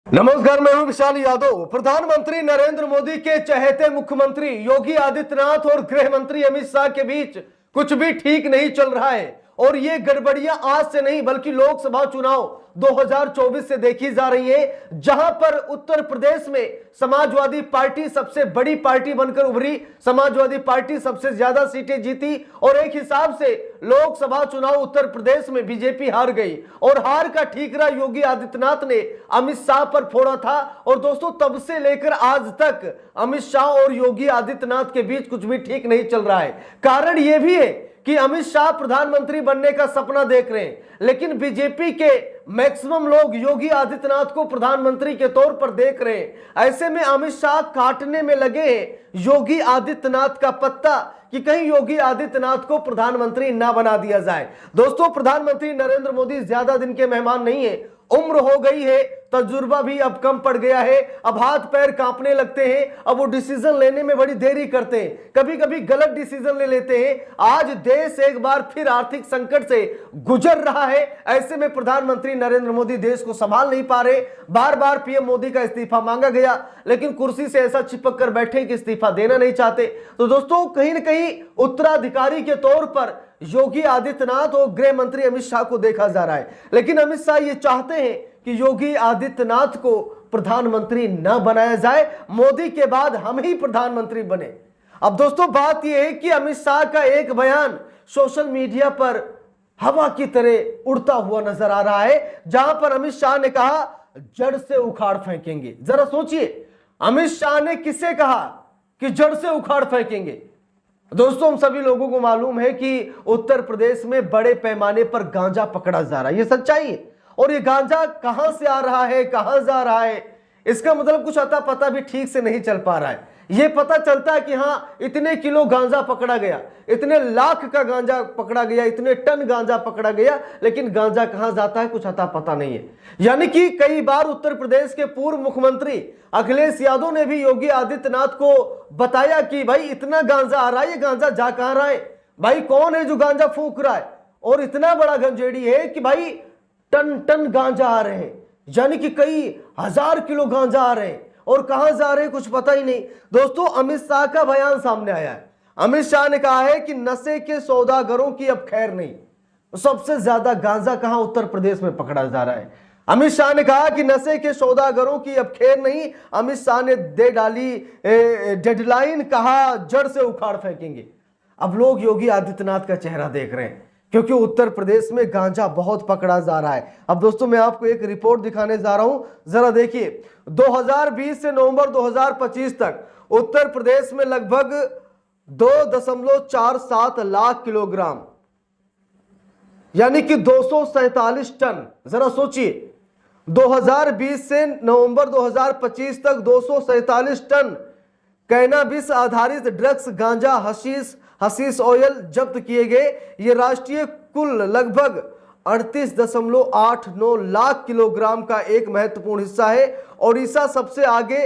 नमस्कार, मैं हूं विशाल यादव। प्रधानमंत्री नरेंद्र मोदी के चहेते मुख्यमंत्री योगी आदित्यनाथ और गृह मंत्री अमित शाह के बीच कुछ भी ठीक नहीं चल रहा है और ये गड़बड़ियां आज से नहीं बल्कि लोकसभा चुनाव 2024 से देखी जा रही है, जहां पर उत्तर प्रदेश में समाजवादी पार्टी सबसे बड़ी पार्टी बनकर उभरी, समाजवादी पार्टी सबसे ज्यादा सीटें जीती और एक हिसाब से लोकसभा चुनाव उत्तर प्रदेश में बीजेपी हार गई और हार का ठीकरा योगी आदित्यनाथ ने अमित शाह पर फोड़ा था। और दोस्तों, तब से लेकर आज तक अमित शाह और योगी आदित्यनाथ के बीच कुछ भी ठीक नहीं चल रहा है। कारण यह भी है कि अमित शाह प्रधानमंत्री बनने का सपना देख रहे हैं, लेकिन बीजेपी के मैक्सिमम लोग योगी आदित्यनाथ को प्रधानमंत्री के तौर पर देख रहे हैं। ऐसे में अमित शाह काटने में लगे हैं योगी आदित्यनाथ का पत्ता कि कहीं योगी आदित्यनाथ को प्रधानमंत्री ना बना दिया जाए। दोस्तों, प्रधानमंत्री नरेंद्र मोदी ज्यादा दिन के मेहमान नहीं है, उम्र हो गई है, तजुर्बा भी अब कम पड़ गया है, अब हाथ पैर कांपने लगते हैं, अब वो डिसीजन लेने में बड़ी देरी करते हैं, कभी कभी गलत डिसीजन ले लेते हैं। आज देश एक बार फिर आर्थिक संकट से गुजर रहा है। ऐसे में प्रधानमंत्री नरेंद्र मोदी देश को संभाल नहीं पा रहे। बार बार पीएम मोदी का इस्तीफा मांगा गया, लेकिन कुर्सी से ऐसा चिपक कर बैठे कि इस्तीफा देना नहीं चाहते। तो दोस्तों, कहीं ना कहीं उत्तराधिकारी के तौर पर योगी आदित्यनाथ और गृह मंत्री अमित शाह को देखा जा रहा है, लेकिन अमित शाह ये चाहते हैं कि योगी आदित्यनाथ को प्रधानमंत्री न बनाया जाए, मोदी के बाद हम ही प्रधानमंत्री बने। अब दोस्तों, बात यह है कि अमित शाह का एक बयान सोशल मीडिया पर हवा की तरह उड़ता हुआ नजर आ रहा है, जहां पर अमित शाह ने कहा जड़ से उखाड़ फेंकेंगे। जरा सोचिए, अमित शाह ने किसे कहा कि जड़ से उखाड़ फेंकेंगे? दोस्तों, हम सभी लोगों को मालूम है कि उत्तर प्रदेश में बड़े पैमाने पर गांजा पकड़ा जा रहा है, ये सच्चाई है। और ये गांजा कहां से आ रहा है, कहां जा रहा है, इसका मतलब कुछ अता पता भी ठीक से नहीं चल पा रहा है। ये पता चलता है कि हां, इतने किलो गांजा पकड़ा गया, इतने लाख का गांजा पकड़ा गया, इतने टन गांजा पकड़ा गया, लेकिन गांजा कहां जाता है कुछ अता पता नहीं है। यानी कि कई बार उत्तर प्रदेश के पूर्व मुख्यमंत्री अखिलेश यादव ने भी योगी आदित्यनाथ को बताया कि भाई इतना गांजा आ रहा है, ये गांजा जा कहां रहा है, भाई कौन है जो गांजा फूंक रहा है, और इतना बड़ा गंजेड़ी है कि भाई टन टन गांजा आ रहे हैं, यानी कि कई हजार किलो गांजा आ रहे हैं और कहां जा रहे हैं कुछ पता ही नहीं। दोस्तों, अमित शाह का बयान सामने आया है। अमित शाह ने कहा है कि नशे के सौदागरों की अब खैर नहीं। सबसे ज्यादा गांजा कहां उत्तर प्रदेश में पकड़ा जा रहा है। अमित शाह ने कहा कि नशे के सौदागरों की अब खैर नहीं। अमित शाह ने दे डाली डेडलाइन, कहा जड़ से उखाड़ फेंकेंगे। अब लोग योगी आदित्यनाथ का चेहरा देख रहे हैं, क्योंकि उत्तर प्रदेश में गांजा बहुत पकड़ा जा रहा है। अब दोस्तों, मैं आपको एक रिपोर्ट दिखाने जा रहा हूं, जरा देखिए। 2020 से नवंबर 2025 तक उत्तर प्रदेश में लगभग 2.47 लाख किलोग्राम, यानी कि 247 टन। जरा सोचिए, 2020 से नवंबर 2025 तक 247 टन कैनाबिस आधारित ड्रग्स, गांजा, हशीश ऑयल जब्त किए गए। ये राष्ट्रीय कुल लगभग 38.89 लाख किलोग्राम का एक महत्वपूर्ण हिस्सा है। ओडिशा सबसे आगे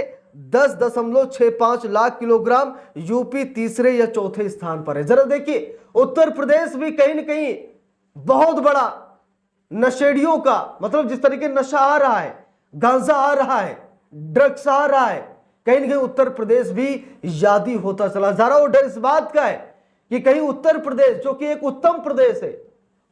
10.65 लाख किलोग्राम, यूपी तीसरे या चौथे स्थान पर है। जरा देखिए, उत्तर प्रदेश भी कहीं ना कहीं बहुत बड़ा नशेड़ियों का, मतलब जिस तरीके नशा आ रहा है, गांजा आ रहा है, ड्रग्स आ रहा है, कहीं ना कहीं उत्तर प्रदेश भी यादी होता चला जा रहा है। और डर इस बात का है कि कहीं उत्तर प्रदेश, जो कि एक उत्तम प्रदेश है,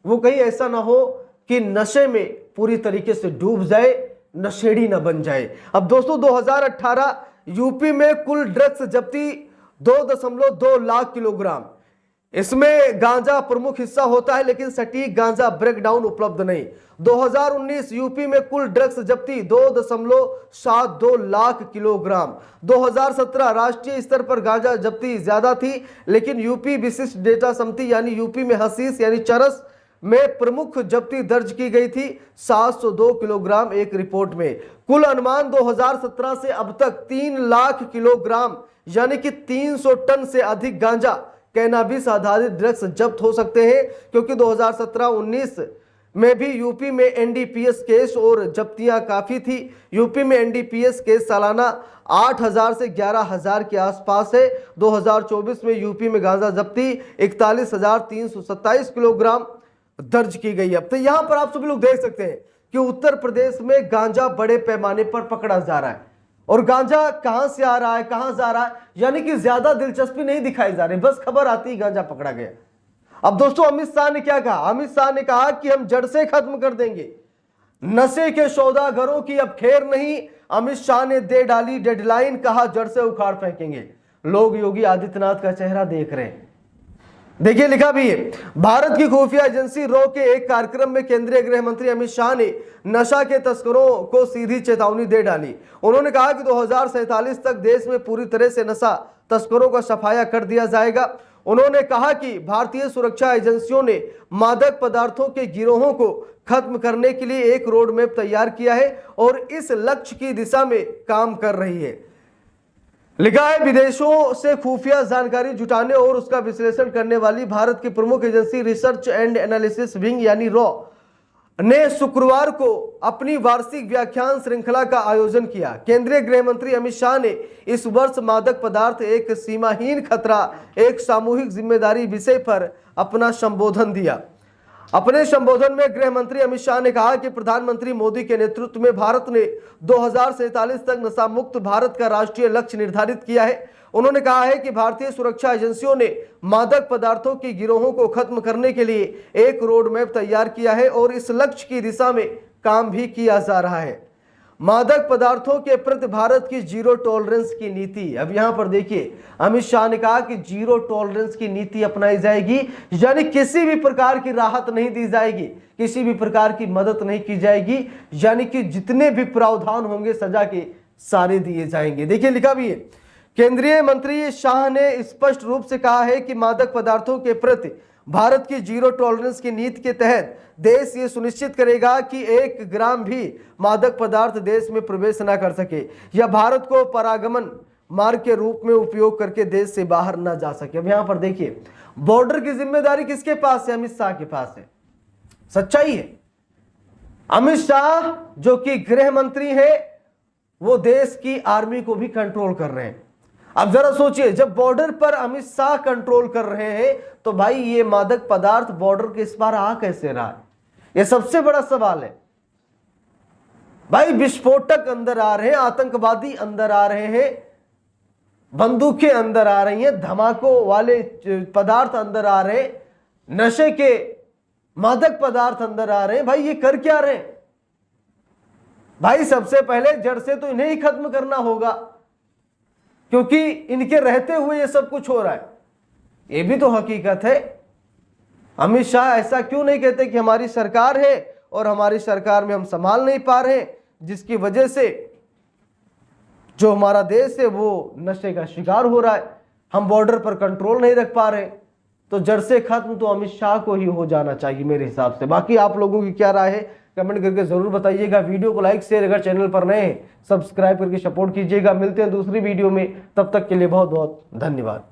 वो कहीं ऐसा ना हो कि नशे में पूरी तरीके से डूब जाए, नशेड़ी ना बन जाए। अब दोस्तों, 2018 यूपी में कुल ड्रग्स जब्ती 2.2 लाख किलोग्राम। इसमें गांजा प्रमुख हिस्सा होता है, लेकिन सटीक गांजा ब्रेकडाउन उपलब्ध नहीं। 2019 यूपी में कुल ड्रग्स जब्ती 2.72 लाख किलोग्राम। 2017 राष्ट्रीय स्तर पर गांजा जब्ती ज्यादा थी, लेकिन यूपी विशिष्ट डेटा समिति यानी यूपी में हशीश यानी चरस में प्रमुख जब्ती दर्ज की गई थी 702 किलोग्राम एक रिपोर्ट में। कुल अनुमान 2017 से अब तक 3 लाख किलोग्राम यानी कि 300 टन से अधिक गांजा, कैनाबिस आधारित ड्रग्स जब्त हो सकते हैं, क्योंकि 2017-19 में भी यूपी में एनडीपीएस केस और जब्तियां काफी थी। यूपी में एनडीपीएस केस सालाना 8,000 से 11,000 के आसपास है। 2024 में यूपी में गांजा जब्ती 41,327 किलोग्राम दर्ज की गई है। तो यहां पर आप सभी लोग देख सकते हैं कि उत्तर प्रदेश में गांजा बड़े पैमाने पर पकड़ा जा रहा है। और गांजा कहां से आ रहा है, कहां जा रहा है, यानी कि ज्यादा दिलचस्पी नहीं दिखाई जा रही, बस खबर आती ही गांजा पकड़ा गया। अब दोस्तों अमित शाह ने क्या कहा? अमित शाह ने कहा कि हम जड़ से खत्म कर देंगे नशे के सौदागरों की अब खैर नहीं। अमित शाह ने दे डाली डेडलाइन, कहा जड़ से उखाड़ फेंकेंगे। लोग योगी आदित्यनाथ का चेहरा देख रहे हैं। देखिए लिखा भी है, भारत की खुफिया एजेंसी रॉ के एक कार्यक्रम में केंद्रीय गृह मंत्री अमित शाह ने नशा के तस्करों को सीधी चेतावनी दे डाली। उन्होंने कहा कि 2047 तक देश में पूरी तरह से नशा तस्करों का सफाया कर दिया जाएगा। उन्होंने कहा कि भारतीय सुरक्षा एजेंसियों ने मादक पदार्थों के गिरोहों को खत्म करने के लिए एक रोड मैप तैयार किया है और इस लक्ष्य की दिशा में काम कर रही है। लिखा है, विदेशों से खुफिया जानकारी जुटाने और उसका विश्लेषण करने वाली भारत की प्रमुख agency research and analysis wing यानी रॉ ने शुक्रवार को अपनी वार्षिक व्याख्यान श्रृंखला का आयोजन किया। केंद्रीय गृह मंत्री अमित शाह ने इस वर्ष मादक पदार्थ एक सीमाहीन खतरा, एक सामूहिक जिम्मेदारी विषय पर अपना संबोधन दिया। अपने संबोधन में गृह मंत्री अमित शाह ने कहा कि प्रधानमंत्री मोदी के नेतृत्व में भारत ने 2047 तक नशा मुक्त भारत का राष्ट्रीय लक्ष्य निर्धारित किया है। उन्होंने कहा है कि भारतीय सुरक्षा एजेंसियों ने मादक पदार्थों की गिरोहों को खत्म करने के लिए एक रोड मैप तैयार किया है और इस लक्ष्य की दिशा में काम भी किया जा रहा है। मादक पदार्थों के प्रति भारत की जीरो टॉलरेंस की नीति। अब यहां पर देखिए, अमित शाह ने कहा कि जीरो टॉलरेंस की नीति अपनाई जाएगी, यानी किसी भी प्रकार की राहत नहीं दी जाएगी, किसी भी प्रकार की मदद नहीं की जाएगी, यानी कि जितने भी प्रावधान होंगे सजा के सारे दिए जाएंगे। देखिए लिखा भी है, केंद्रीय मंत्री शाह ने स्पष्ट रूप से कहा है कि मादक पदार्थों के प्रति भारत की जीरो टॉलरेंस की नीति के तहत देश ये सुनिश्चित करेगा कि 1 ग्राम भी मादक पदार्थ देश में प्रवेश न कर सके या भारत को परागमन मार्ग के रूप में उपयोग करके देश से बाहर न जा सके। अब यहां पर देखिए, बॉर्डर की जिम्मेदारी किसके पास है? अमित शाह के पास है। सच्चाई है, अमित शाह जो कि गृह मंत्री है वो देश की आर्मी को भी कंट्रोल कर रहे हैं। अब जरा सोचिए, जब बॉर्डर पर अमित शाह कंट्रोल कर रहे हैं तो भाई ये मादक पदार्थ बॉर्डर के इस पार आ कैसे रहा है? ये सबसे बड़ा सवाल है। भाई विस्फोटक अंदर आ रहे हैं, आतंकवादी अंदर आ रहे हैं, बंदूकें अंदर आ रही हैं, धमाकों वाले पदार्थ अंदर आ रहे हैं, नशे के मादक पदार्थ अंदर आ रहे हैं। भाई ये कर क्या रहे हैं? भाई सबसे पहले जड़ से तो इन्हें ही खत्म करना होगा, क्योंकि इनके रहते हुए ये सब कुछ हो रहा है। ये भी तो हकीकत है। अमित शाह ऐसा क्यों नहीं कहते कि हमारी सरकार है और हमारी सरकार में हम संभाल नहीं पा रहे हैं, जिसकी वजह से जो हमारा देश है वो नशे का शिकार हो रहा है, हम बॉर्डर पर कंट्रोल नहीं रख पा रहे। तो जड़ से खत्म तो अमित शाह को ही हो जाना चाहिए मेरे हिसाब से। बाकी आप लोगों की क्या राय है कमेंट करके जरूर बताइएगा। वीडियो को लाइक शेयर, अगर चैनल पर नए हैं सब्सक्राइब करके सपोर्ट कीजिएगा। मिलते हैं दूसरी वीडियो में, तब तक के लिए बहुत बहुत धन्यवाद।